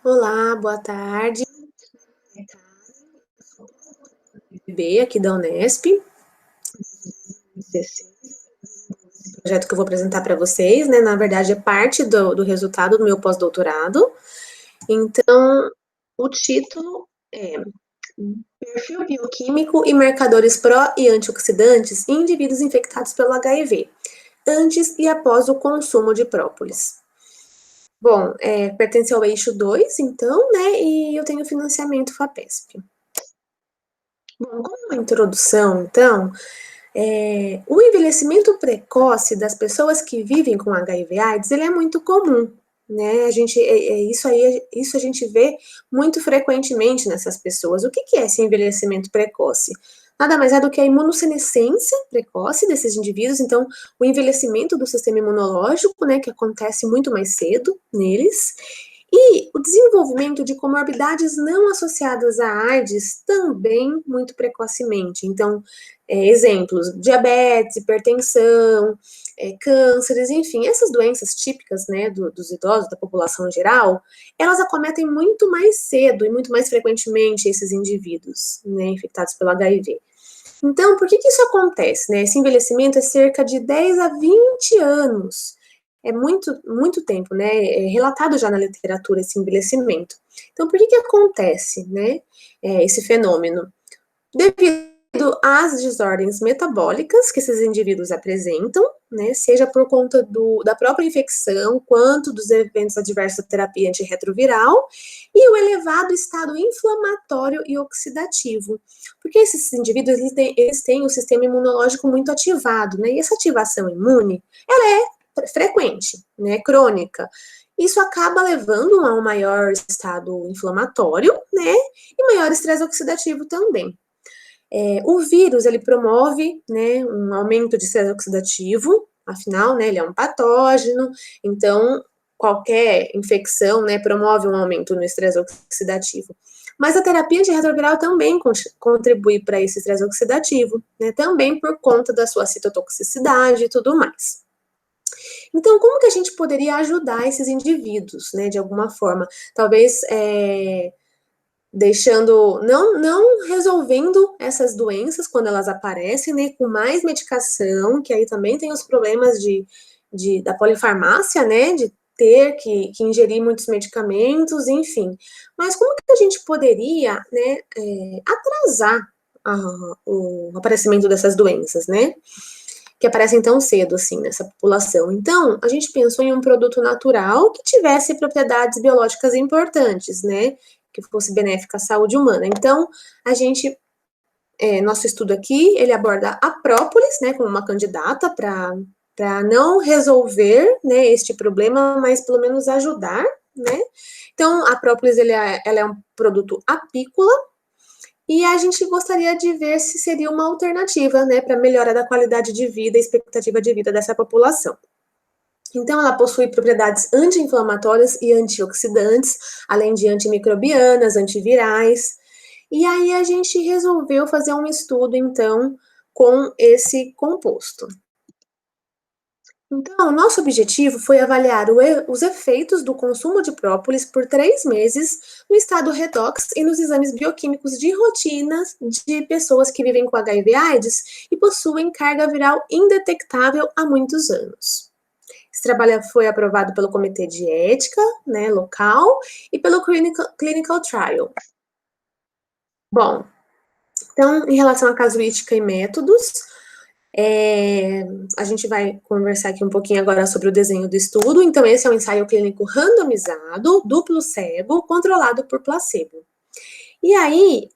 Olá, boa tarde. B aqui da Unesp. Esse projeto que eu vou apresentar para vocês, né? Na verdade, é parte do resultado do meu pós-doutorado. Então, o título é Perfil bioquímico e marcadores pró e antioxidantes em indivíduos infectados pelo HIV, antes e após o consumo de própolis. Bom, pertence ao eixo 2, então, né? E eu tenho financiamento FAPESP. Bom, como uma introdução, então, o envelhecimento precoce das pessoas que vivem com HIV/AIDS, ele é muito comum, né? Isso a gente vê muito frequentemente nessas pessoas. O que é esse envelhecimento precoce? Nada mais é do que a imunossenescência precoce desses indivíduos, então, o envelhecimento do sistema imunológico, né, que acontece muito mais cedo neles, e o desenvolvimento de comorbidades não associadas à AIDS também muito precocemente. Então, exemplos, diabetes, hipertensão, cânceres, enfim, essas doenças típicas, né, dos idosos, da população em geral, elas acometem muito mais cedo e muito mais frequentemente esses indivíduos, né, infectados pelo HIV. Então, por que isso acontece, né? Esse envelhecimento é cerca de 10 a 20 anos. É muito, muito tempo, né? É relatado já na literatura esse envelhecimento. Então, por que acontece, né? Esse fenômeno? Devido às desordens metabólicas que esses indivíduos apresentam, né, seja por conta da própria infecção, quanto dos eventos adversos da terapia antirretroviral, e o elevado estado inflamatório e oxidativo. Porque esses indivíduos, eles têm o sistema imunológico muito ativado, né, e essa ativação imune, ela é frequente, né, crônica. Isso acaba levando a um maior estado inflamatório, né, e maior estresse oxidativo também. O vírus, ele promove, né, um aumento de estresse oxidativo, afinal, né, ele é um patógeno, então qualquer infecção, né, promove um aumento no estresse oxidativo. Mas a terapia antirretroviral também contribui para esse estresse oxidativo, né, também por conta da sua citotoxicidade e tudo mais. Então, como que a gente poderia ajudar esses indivíduos, né, de alguma forma? Talvez deixando, não resolvendo essas doenças quando elas aparecem, né, com mais medicação, que aí também tem os problemas da polifarmácia, né, de ter que ingerir muitos medicamentos, enfim. Mas como que a gente poderia, né, atrasar o aparecimento dessas doenças, né, que aparecem tão cedo, assim, nessa população? Então, a gente pensou em um produto natural que tivesse propriedades biológicas importantes, né, que fosse benéfica à saúde humana. Então, a gente, nosso estudo aqui, ele aborda a própolis, né, como uma candidata para não resolver, né, este problema, mas pelo menos ajudar, né. Então, a própolis, ela é um produto apícola, e a gente gostaria de ver se seria uma alternativa, né, para melhora da qualidade de vida e expectativa de vida dessa população. Então, ela possui propriedades anti-inflamatórias e antioxidantes, além de antimicrobianas, antivirais. E aí a gente resolveu fazer um estudo, então, com esse composto. Então, nosso objetivo foi avaliar os efeitos do consumo de própolis por 3 meses no estado redox e nos exames bioquímicos de rotina de pessoas que vivem com HIV/AIDS e possuem carga viral indetectável há muitos anos. Esse trabalho foi aprovado pelo Comitê de Ética, né, local, e pelo Clinical Trial. Bom, então, em relação à casuística e métodos, a gente vai conversar aqui um pouquinho agora sobre o desenho do estudo. Então, esse é um ensaio clínico randomizado, duplo cego, controlado por placebo. E aí,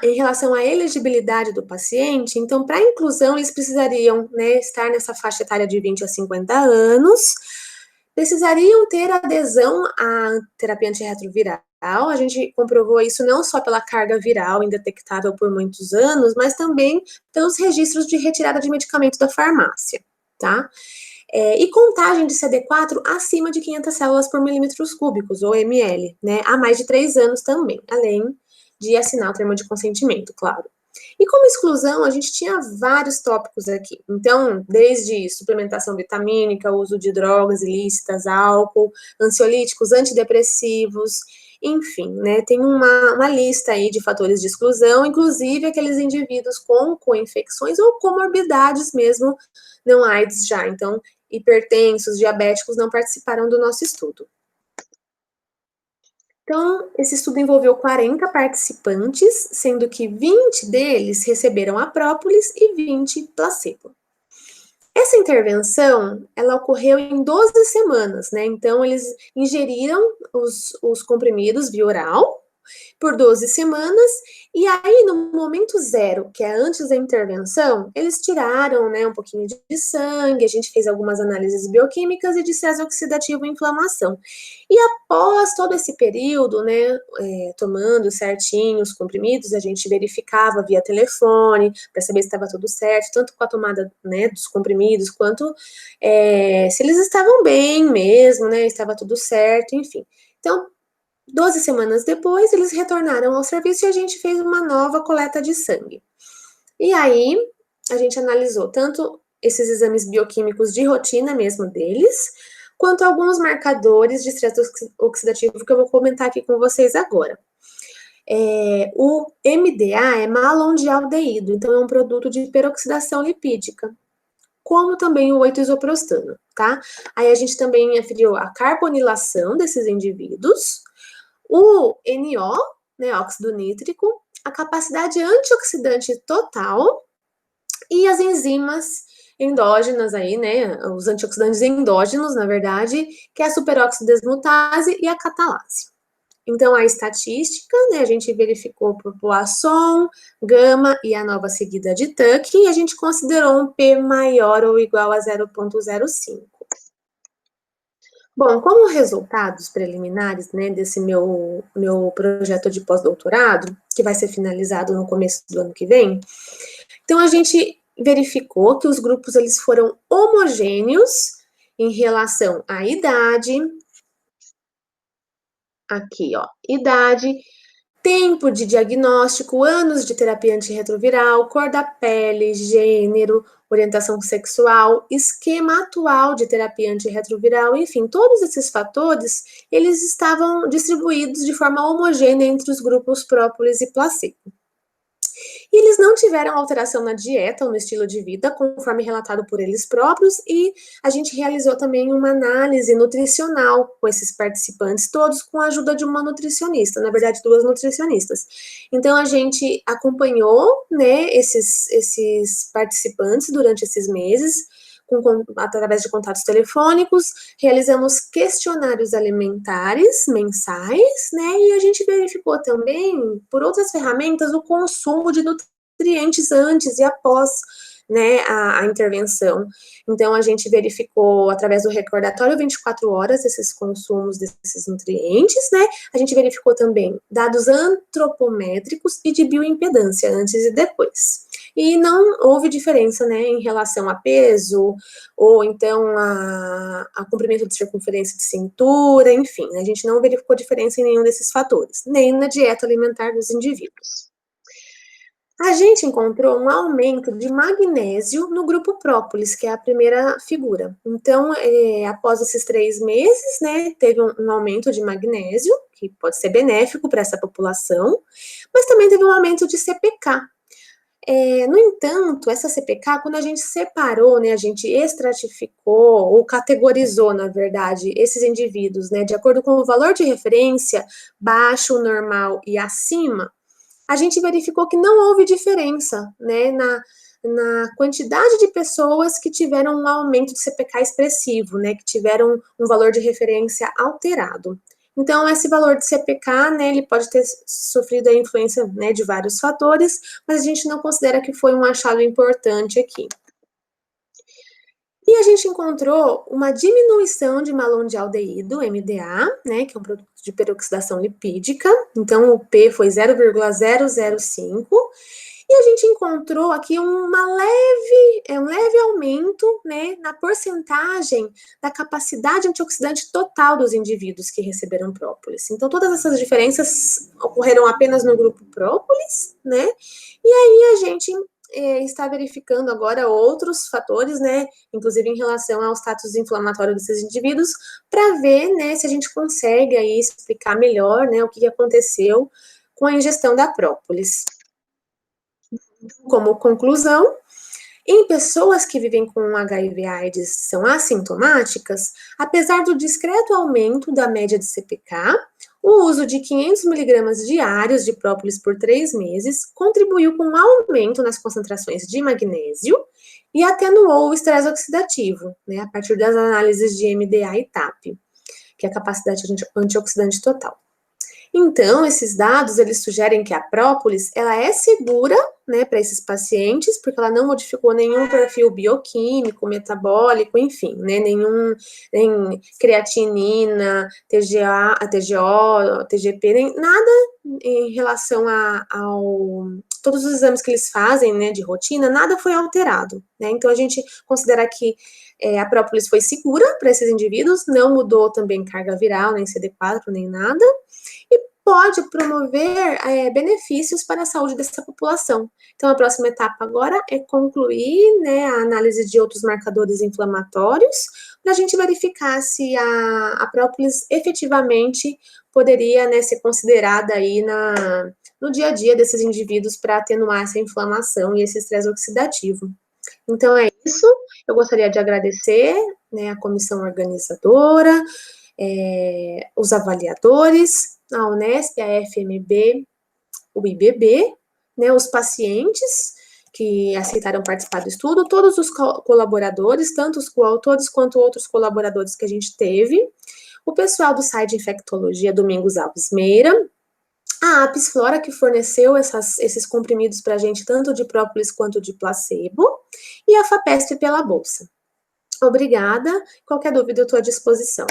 em relação à elegibilidade do paciente, então, para a inclusão, eles precisariam, né, estar nessa faixa etária de 20 a 50 anos, precisariam ter adesão à terapia antirretroviral. A gente comprovou isso não só pela carga viral indetectável por muitos anos, mas também pelos registros de retirada de medicamento da farmácia, tá? E contagem de CD4 acima de 500 células por milímetros cúbicos, ou ml, né? Há mais de 3 anos também, além de assinar o termo de consentimento, claro. E como exclusão, a gente tinha vários tópicos aqui. Então, desde suplementação vitamínica, uso de drogas ilícitas, álcool, ansiolíticos, antidepressivos, enfim, né, tem uma lista aí de fatores de exclusão, inclusive aqueles indivíduos com co-infecções ou comorbidades mesmo, não AIDS já, então hipertensos, diabéticos não participaram do nosso estudo. Então, esse estudo envolveu 40 participantes, sendo que 20 deles receberam a própolis e 20 placebo. Essa intervenção, ela ocorreu em 12 semanas, né? Então, eles ingeriram os comprimidos via oral por 12 semanas, e aí no momento zero, que é antes da intervenção, eles tiraram, né, um pouquinho de sangue, a gente fez algumas análises bioquímicas e de estresse oxidativo e inflamação. E após todo esse período, né, tomando certinho os comprimidos, a gente verificava via telefone, para saber se estava tudo certo, tanto com a tomada, né, dos comprimidos, quanto se eles estavam bem mesmo, né, estava tudo certo, enfim. Então, 12 semanas depois, eles retornaram ao serviço e a gente fez uma nova coleta de sangue. E aí, a gente analisou tanto esses exames bioquímicos de rotina mesmo deles, quanto alguns marcadores de estresse oxidativo que eu vou comentar aqui com vocês agora. O MDA é malondialdeído, então é um produto de peroxidação lipídica, como também o 8-isoprostano, tá? Aí a gente também aferiu a carbonilação desses indivíduos, o NO, né, óxido nítrico, a capacidade antioxidante total e as enzimas endógenas aí, né, os antioxidantes endógenos, na verdade, que é a superoxidesmutase e a catalase. Então, a estatística, né, a gente verificou por Poisson, gama e a nova seguida de Tuck, e a gente considerou um P maior ou igual a 0,05. Bom, como resultados preliminares, né, desse meu projeto de pós-doutorado, que vai ser finalizado no começo do ano que vem, então a gente verificou que os grupos eles foram homogêneos em relação à idade, aqui ó, idade, tempo de diagnóstico, anos de terapia antirretroviral, cor da pele, gênero, orientação sexual, esquema atual de terapia antirretroviral, enfim, todos esses fatores, eles estavam distribuídos de forma homogênea entre os grupos própolis e placebo. E eles não tiveram alteração na dieta ou no estilo de vida, conforme relatado por eles próprios, e a gente realizou também uma análise nutricional com esses participantes, todos com a ajuda de uma nutricionista, na verdade, 2 nutricionistas. Então, a gente acompanhou, né, esses participantes durante esses meses, através de contatos telefônicos, realizamos questionários alimentares mensais, né, e a gente verificou também, por outras ferramentas, o consumo de nutrientes antes e após, né, a intervenção. Então, a gente verificou, através do recordatório 24 horas, esses consumos desses nutrientes, né, a gente verificou também dados antropométricos e de bioimpedância, antes e depois. E não houve diferença, né, em relação a peso, ou então a comprimento de circunferência de cintura, enfim, a gente não verificou diferença em nenhum desses fatores, nem na dieta alimentar dos indivíduos. A gente encontrou um aumento de magnésio no grupo própolis, que é a primeira figura. Então, após esses 3 meses, né, teve um aumento de magnésio, que pode ser benéfico para essa população, mas também teve um aumento de CPK. No entanto, essa CPK, quando a gente separou, né, a gente estratificou ou categorizou, na verdade, esses indivíduos, né, de acordo com o valor de referência, baixo, normal e acima, a gente verificou que não houve diferença, né, na quantidade de pessoas que tiveram um aumento de CPK expressivo, né, que tiveram um valor de referência alterado. Então, esse valor de CPK, né, ele pode ter sofrido a influência, né, de vários fatores, mas a gente não considera que foi um achado importante aqui. E a gente encontrou uma diminuição de malondialdeído, MDA, né, que é um produto de peroxidação lipídica, então o P foi 0,005, e a gente encontrou aqui um leve aumento, né, na porcentagem da capacidade antioxidante total dos indivíduos que receberam própolis. Então, todas essas diferenças ocorreram apenas no grupo própolis, né, e aí a gente está verificando agora outros fatores, né, inclusive em relação ao status inflamatório desses indivíduos, para ver, né, se a gente consegue aí explicar melhor, né, o que aconteceu com a ingestão da própolis. Como conclusão, em pessoas que vivem com HIV/AIDS são assintomáticas, apesar do discreto aumento da média de CPK, o uso de 500 miligramas diários de própolis por 3 meses contribuiu com um aumento nas concentrações de magnésio e atenuou o estresse oxidativo, né, a partir das análises de MDA e TAP, que é a capacidade antioxidante total. Então, esses dados, eles sugerem que a própolis, ela é segura, né, para esses pacientes, porque ela não modificou nenhum perfil bioquímico, metabólico, enfim, né, nem creatinina, TGA, TGO, TGP, nem nada em relação ao todos os exames que eles fazem, né, de rotina, nada foi alterado, né, então a gente considera que a própolis foi segura para esses indivíduos, não mudou também carga viral, nem CD4, nem nada, e pode promover benefícios para a saúde dessa população. Então, a próxima etapa agora é concluir, né, a análise de outros marcadores inflamatórios, para a gente verificar se a própolis efetivamente poderia, né, ser considerada aí no dia a dia desses indivíduos para atenuar essa inflamação e esse estresse oxidativo. Então, é isso. Eu gostaria de agradecer, né, a comissão organizadora, os avaliadores, a Unesp, a FMB, o IBB, né, os pacientes que aceitaram participar do estudo, todos os colaboradores, tanto os coautores quanto outros colaboradores que a gente teve, o pessoal do site de infectologia Domingos Alves Meira, a Apis Flora, que forneceu esses comprimidos para a gente, tanto de própolis quanto de placebo, e a FAPESP pela bolsa. Obrigada. Qualquer dúvida, eu estou à disposição.